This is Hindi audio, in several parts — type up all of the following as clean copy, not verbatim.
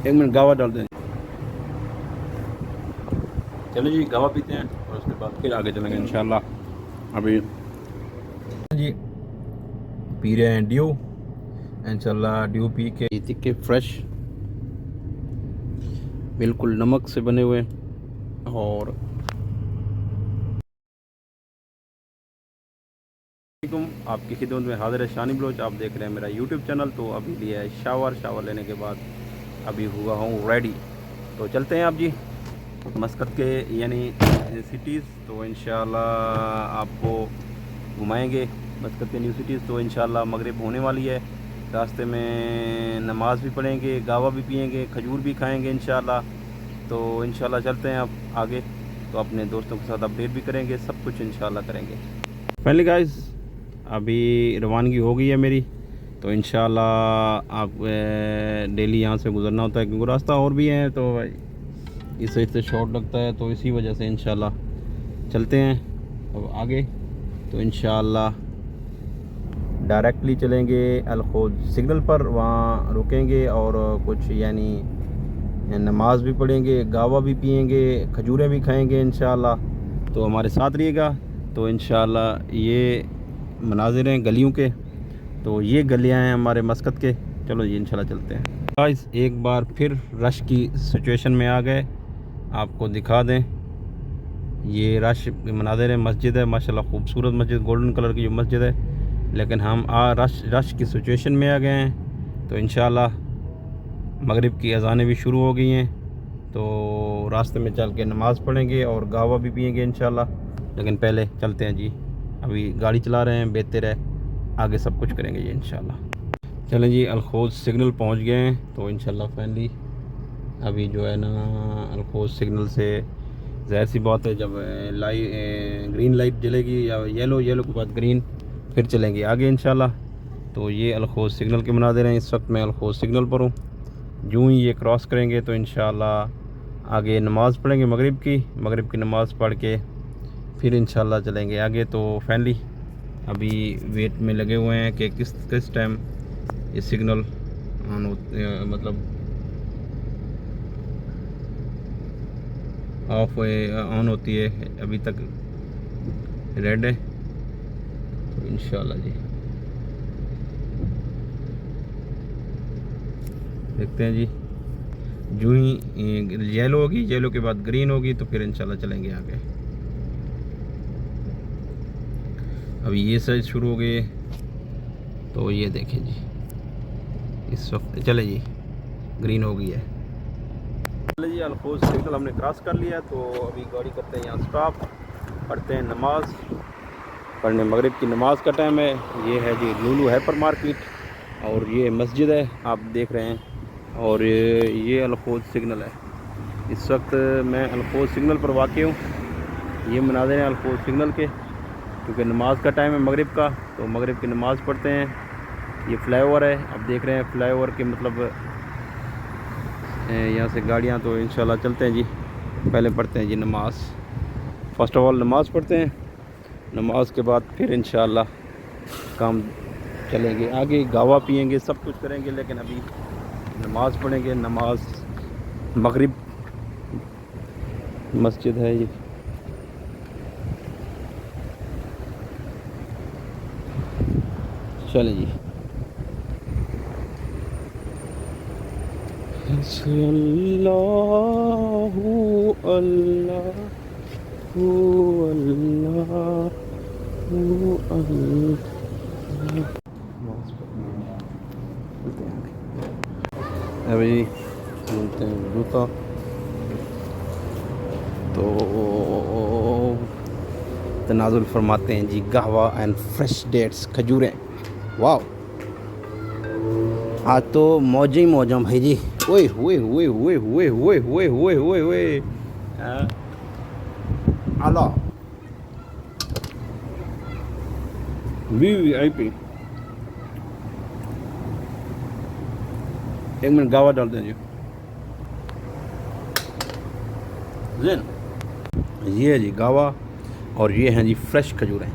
एक मिनट गावा डाल दें। चलो जी गावा पीते हैं और उसके बाद फिर आगे चलेंगे इंशाल्लाह। अभी जी पी रहे हैं ड्यू, इंशाल्लाह ड्यू पी के तिक्के फ्रेश बिल्कुल नमक से बने हुए। और आपकी खिदमत में हाजिर है शानी बलोच। आप देख रहे हैं मेरा यूट्यूब चैनल। तो अभी लिया है शावर लेने के बाद अभी हुआ हूँ रेडी। तो चलते हैं आप जी मस्कत के यानी सिटीज़। तो इंशाल्लाह आपको घुमाएंगे मस्कत के न्यू सिटीज़। तो इंशाल्लाह मगरिब होने वाली है, रास्ते में नमाज़ भी पढ़ेंगे, गावा भी पिएंगे, खजूर भी खाएंगे इंशाल्लाह। तो इंशाल्लाह चलते हैं आप आगे। तो अपने दोस्तों के साथ अपडेट भी करेंगे, सब कुछ इंशाल्लाह करेंगे। फाइनली गाइस अभी रवानगी हो गई है मेरी। तो इंशाल्लाह आप डेली यहाँ से गुज़रना होता है क्योंकि रास्ता और भी है, तो इस साइड से शॉर्ट लगता है, तो इसी वजह से इंशाल्लाह चलते हैं अब आगे। तो इंशाल्लाह डायरेक्टली चलेंगे अलखौज सिग्नल पर, वहाँ रुकेंगे और कुछ यानी नमाज भी पढ़ेंगे, गावा भी पिएंगे, खजूरें भी खाएंगे इंशाल्लाह। तो हमारे साथ रहिएगा। तो इंशाल्लाह ये मनाजिर हैं गलियों के। तो ये गलियां हैं हमारे मस्कत के। चलो जी इंशाल्लाह चलते हैं गाइस। एक बार फिर रश की सिचुएशन में आ गए, आपको दिखा दें ये रश मनाजिर है। मस्जिद है माशाल्लाह, खूबसूरत मस्जिद, गोल्डन कलर की जो मस्जिद है। लेकिन हम रश की सिचुएशन में आ गए हैं। तो इंशाल्लाह मगरिब की अज़ानें भी शुरू हो गई हैं। तो रास्ते में चल के नमाज़ पढ़ेंगे और गावा भी पिएंगे इंशाल्लाह। लेकिन पहले चलते हैं जी, अभी गाड़ी चला रहे हैं, बेहतर है आगे सब कुछ करेंगे जी इंशाल्लाह। चलें जी अलखौज सिग्नल पहुंच गए हैं। तो इंशाल्लाह फाइनली अभी जो है ना अलखौज सिग्नल से ज़ाहिर सी बात है जब ग्रीन लाइट जलेगी या येलो के बाद ग्रीन, फिर चलेंगे आगे इंशाल्लाह। तो ये अलखौज सिग्नल के मनाज़िर हैं। इस वक्त मैं अलखौज सिग्नल पर हूँ। यूँ ही ये क्रॉस करेंगे तो इंशाल्लाह आगे नमाज़ पढ़ेंगे मगरिब की नमाज़ पढ़ के फिर इंशाल्लाह चलेंगे आगे। तो फाइनली अभी वेट में लगे हुए हैं कि किस टाइम ये सिग्नल ऑन मतलब ऑफ ऑन होती है। अभी तक रेड है। तो इंशाल्लाह जी देखते हैं जी। यूँ ही येलो होगी, येलो के बाद ग्रीन होगी, तो फिर इंशाल्लाह चलेंगे आगे। अभी ये साइज शुरू हो गई है। तो ये देखें जी इस वक्त चले जी ग्रीन हो गई है। चले जी अलखौज सिग्नल हमने क्रॉस कर लिया। तो अभी गाड़ी करते हैं यहाँ स्टॉप, पढ़ते हैं नमाज। पढ़ने मगरिब की नमाज का टाइम है। ये है जी लुलु हाइपर मार्केट और ये मस्जिद है आप देख रहे हैं। और ये अलखौज सिग्नल है। इस वक्त मैं अलखौज सिग्नल पर वाक़ हूँ। ये मनाज़िर हैं अलखौज सिग्नल के, क्योंकि नमाज का टाइम है मगरिब का। तो मगरिब की नमाज़ पढ़ते हैं। ये फ्लाईओवर है, अब देख रहे हैं फ्लाईओवर के मतलब यहाँ से गाड़ियाँ। तो इंशाल्लाह चलते हैं जी, पहले पढ़ते हैं जी नमाज। फ़र्स्ट ऑफ ऑल नमाज़ पढ़ते हैं, नमाज के बाद फिर इंशाल्लाह काम चलेंगे आगे, गावा पिएंगे, सब कुछ करेंगे। लेकिन अभी नमाज़ पढ़ेंगे। नमाज मगरिब मस्जिद है ये। चलें जी अल्लाहु अल्लाहु अल्लाहु अल्लाह। अभी बोलते हैं जूता। तो तनाजुल फरमाते हैं जी कहवा एंड फ्रेश डेट्स खजूरें। वाह आज तो मौजें ही मौजा भाई जी। ओए हुए हुए हुए हुए हुए हुए हुए हुए हुए आला VIP। एक मिनट गावा डाल दें जी जैन। ये है जी गावा और ये हैं जी फ्रेश खजूरें।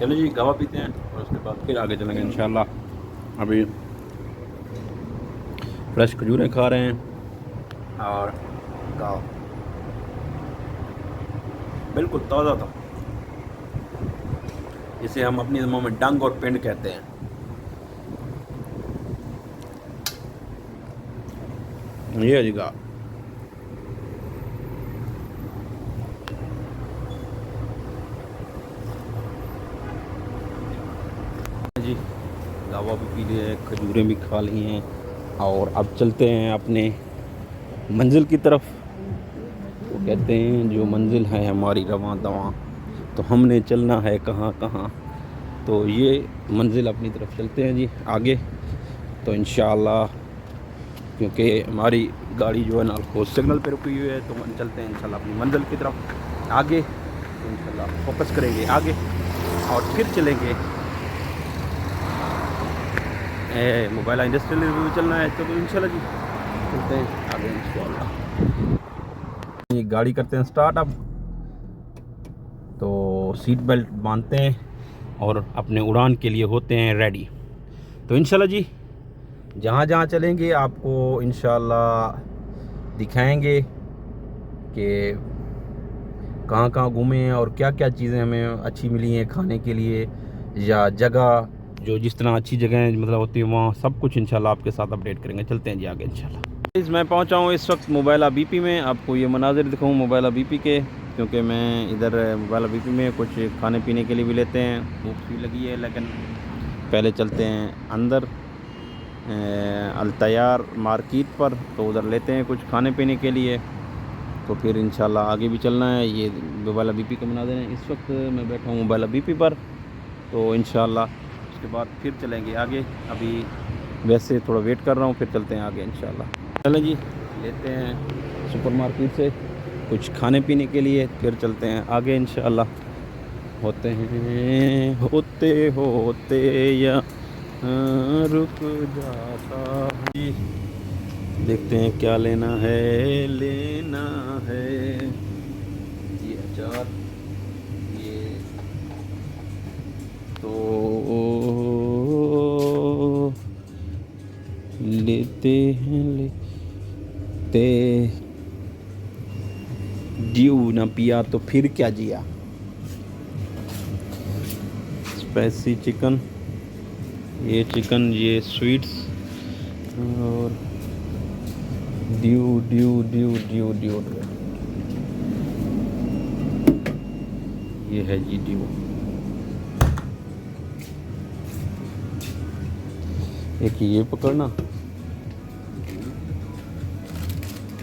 चलो जी गावा पीते हैं और उसके बाद फिर आगे चलेंगे इंशाल्लाह। अभी फ्रेश खजूरें खा रहे हैं और गावा बिल्कुल ताज़ा था, इसे हम अपनी ज़बान में डंग और पिंड कहते हैं। ये है जी गावा। जी गावा भी पी लिए, खजूरें भी खा ली हैं और अब चलते हैं अपने मंजिल की तरफ। वो कहते हैं जो मंजिल है हमारी रवां दवां, तो हमने चलना है कहाँ कहाँ। तो ये मंजिल अपनी तरफ चलते हैं जी आगे। तो इंशाअल्लाह क्योंकि हमारी गाड़ी जो है ना वो सिग्नल पे रुकी हुई है, तो हम चलते हैं इंशाल्लाह अपनी मंजिल की तरफ आगे। तो इंशाल्लाह फोकस करेंगे आगे और फिर चलेंगे। मोबाइल इंडस्ट्रियल रिव्यू चलना है तो इंशाल्लाह जी चलते हैं आगे इंशाल्लाह। ये गाड़ी करते हैं स्टार्ट अब, तो सीट बेल्ट बांधते हैं और अपने उड़ान के लिए होते हैं रेडी। तो इंशाल्लाह जी जहाँ जहाँ चलेंगे आपको इंशाल्लाह दिखाएंगे कि कहाँ कहाँ घूमे और क्या क्या चीज़ें हमें अच्छी मिली हैं खाने के लिए, या जगह जो जिस तरह अच्छी जगह मतलब होती है वहाँ सब कुछ इंशाल्लाह आपके साथ अपडेट करेंगे। चलते हैं जी आगे इंशाल्लाह। मैं पहुँचा हूँ इस वक्त मोबाइला बीपी में, आपको ये मनाजिर दिखाऊँ मोबाइला बीपी के, क्योंकि मैं इधर मोबाइला बीपी में कुछ खाने पीने के लिए भी लेते हैं। भूख भी लगी है, लेकिन पहले चलते हैं अंदर अल-तैयार मार्केट पर, तो उधर लेते हैं कुछ खाने पीने के लिए। तो फिर इंशाल्लाह आगे भी चलना है। ये मोबाइला बीपी का मनाजिर है। इस वक्त मैं बैठा हूँ मोबाइला बीपी पर, तो इंशाल्लाह उसके बाद फिर चलेंगे आगे। अभी वैसे थोड़ा वेट कर रहा हूँ, फिर चलते हैं आगे इंशाल्लाह। चलें जी लेते हैं सुपरमार्केट से कुछ खाने पीने के लिए, फिर चलते हैं आगे इंशाल्लाह। होते हैं होते या रुक जाता हूँ। देखते हैं क्या लेना है ये अचार, ये तो लेते ड्यू ना पिया तो फिर क्या जिया। स्पाइसी चिकन, ये चिकन, ये स्वीट्स और due due due due due ये है जी ड्यू। एक ये पकड़ना,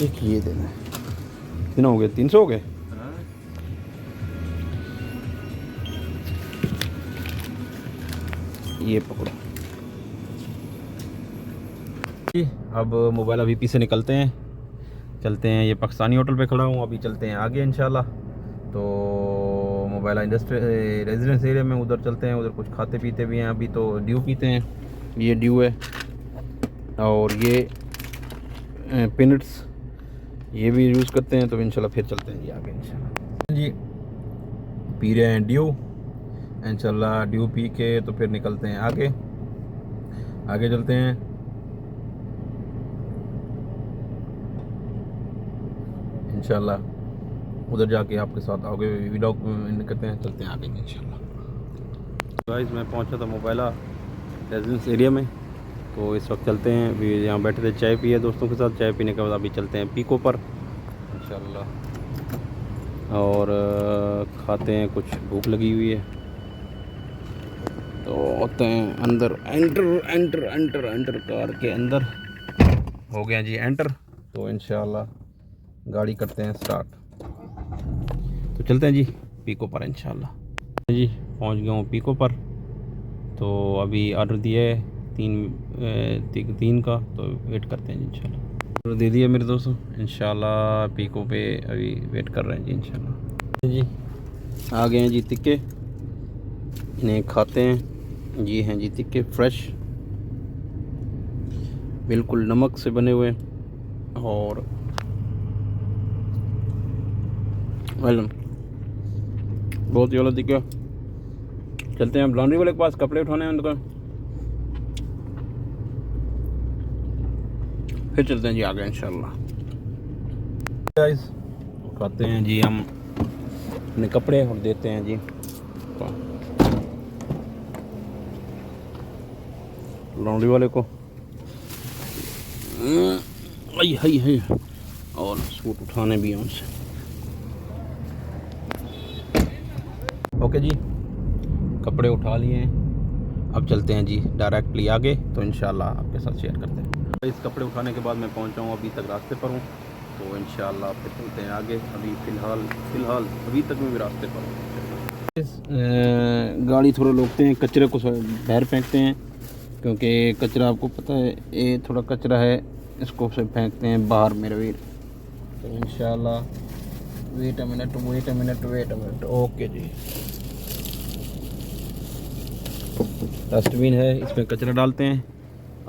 एक ये देना है। कितना हो गया? 300 हो गए। ये पकड़ो जी। अब मोबाइल अभी से निकलते हैं, चलते हैं। ये पाकिस्तानी होटल पे खड़ा हूँ, अभी चलते हैं आगे इंशाल्लाह। तो मोबाइल इंडस्ट्री रेजिडेंस एरिया में उधर चलते हैं, उधर कुछ खाते पीते भी हैं। अभी तो ड्यू पीते हैं, ये ड्यू है। और ये पीनट्स ये भी यूज़ करते हैं। तो इंशाल्लाह फिर चलते हैं जी आगे इंशाल्लाह। जी पी रहे हैं ड्यू इंशाल्लाह। ड्यू पी के तो फिर निकलते हैं आगे चलते हैं। इंशाल्लाह उधर जाके आपके साथ आगे व्लॉग करते हैं। चलते हैं आगे इंशाल्लाह। गाइस मैं पहुंचा था मोबाइला रेजिडेंस एरिया में, तो इस वक्त चलते हैं। अभी यहाँ बैठे थे, चाय पिए दोस्तों के साथ। चाय पीने के बाद अभी चलते हैं पीको पर इंशाल्लाह और खाते हैं, कुछ भूख लगी हुई है। तो होते हैं अंदर, एंटर कार के अंदर हो गया जी एंटर। तो इंशाल्लाह गाड़ी करते हैं स्टार्ट, तो चलते हैं जी पीको पर इंशाल्लाह। जी पहुंच गया हूँ पीको पर। तो अभी ऑर्डर दिया है तीन का, तो वेट करते हैं जी इंशाल्लाह। ऑर्डर दे दिया मेरे दोस्तों, इंशाल्लाह पीको पे अभी वेट कर रहे हैं जी इंशाल्लाह। जी आ गए हैं जी तिक्के, इन्हें खाते हैं। ये हैं जी तिक्के फ्रेश, बिल्कुल नमक से बने हुए और बहुत ही वाला तिक्का चलते हैं अब लॉन्ड्री वाले के पास, कपड़े उठाने हैं उनका, फिर चलते हैं जी आगे इंशाल्लाह। गाइस उठाते हैं जी हम अपने कपड़े और देते हैं जी लॉन्ड्री वाले को। आई और सूट उठाने भी हैं उनसे। ओके जी, कपड़े उठा लिए हैं, अब चलते हैं जी डायरेक्टली आगे, तो इंशाल्लाह आपके साथ शेयर करते हैं। इस कपड़े उठाने के बाद मैं पहुंचा हूँ, अभी तक रास्ते पर हूँ, तो इंशाल्लाह फिर चलते हैं आगे। अभी फ़िलहाल अभी तक मैं भी रास्ते पर हूँ। गाड़ी थोड़ा रोकते हैं, कचरे को बाहर फेंकते हैं, क्योंकि कचरा आपको पता है ये थोड़ा कचरा है, इसको से फेंकते हैं बाहर मेरे वीर। तो इंशाल्लाह वेट अ मिनट। ओके जी, डस्टबिन है, इसमें कचरा डालते हैं।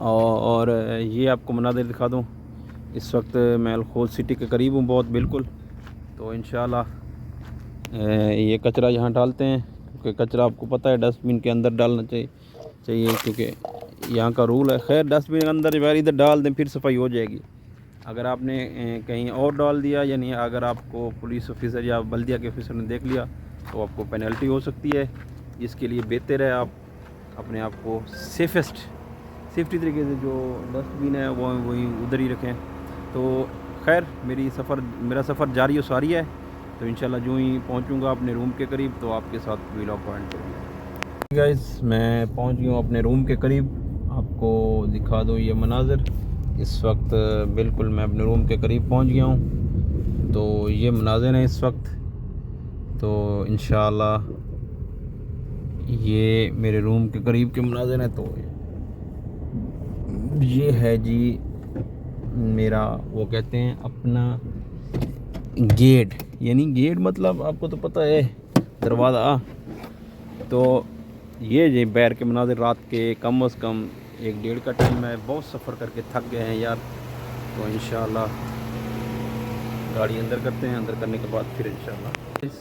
और ये आपको मनाज़िर दिखा दूँ, इस वक्त मैं अल-खोल सिटी के करीब हूँ बहुत बिल्कुल। तो इंशाल्लाह ये कचरा यहाँ डालते हैं, क्योंकि कचरा आपको पता है डस्टबिन के अंदर डालना चाहिए, क्योंकि यहाँ का रूल है। खैर डस्टबिन के अंदर अगर इधर डाल दें फिर सफाई हो जाएगी। अगर आपने कहीं और डाल दिया, यानी अगर आपको पुलिस ऑफिसर या बल्दिया के ऑफिसर ने देख लिया तो आपको पेनल्टी हो सकती है। इसके लिए बेहतर है आप अपने आप को सेफ्टी तरीके से जो डस्टबिन है वो वही उधर ही रखें। तो खैर मेरा सफ़र जारी और सारी है, तो इंशाल्लाह जो ही पहुंचूंगा अपने रूम के करीब तो आपके साथ व्लॉग पॉइंट करूँगा। गाइस मैं पहुंच गया हूँ अपने रूम के करीब, आपको दिखा दो ये मनाज़िर। इस वक्त बिल्कुल मैं अपने रूम के करीब पहुंच गया हूं, तो ये मनाज़िर हैं इस वक्त। तो इंशाल्लाह ये मेरे रूम के करीब के मनाज़िर हैं। तो ये है जी मेरा, वो कहते हैं अपना गेट, यानी गेट मतलब आपको तो पता है दरवाज़ा। तो ये जी बैर के मनाज़िर रात के कम से कम 1-1:30 का टाइम है, बहुत सफ़र करके थक गए हैं यार। तो इंशाल्लाह गाड़ी अंदर करते हैं, अंदर करने के बाद फिर इंशाल्लाह इस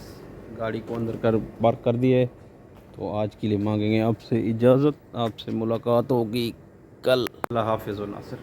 गाड़ी को अंदर कर पार्क कर दिए। तो आज के लिए मांगेंगे आपसे इजाज़त, आपसे मुलाकात होगी कल। अल्लाह हाफ़िज़ व नासिर।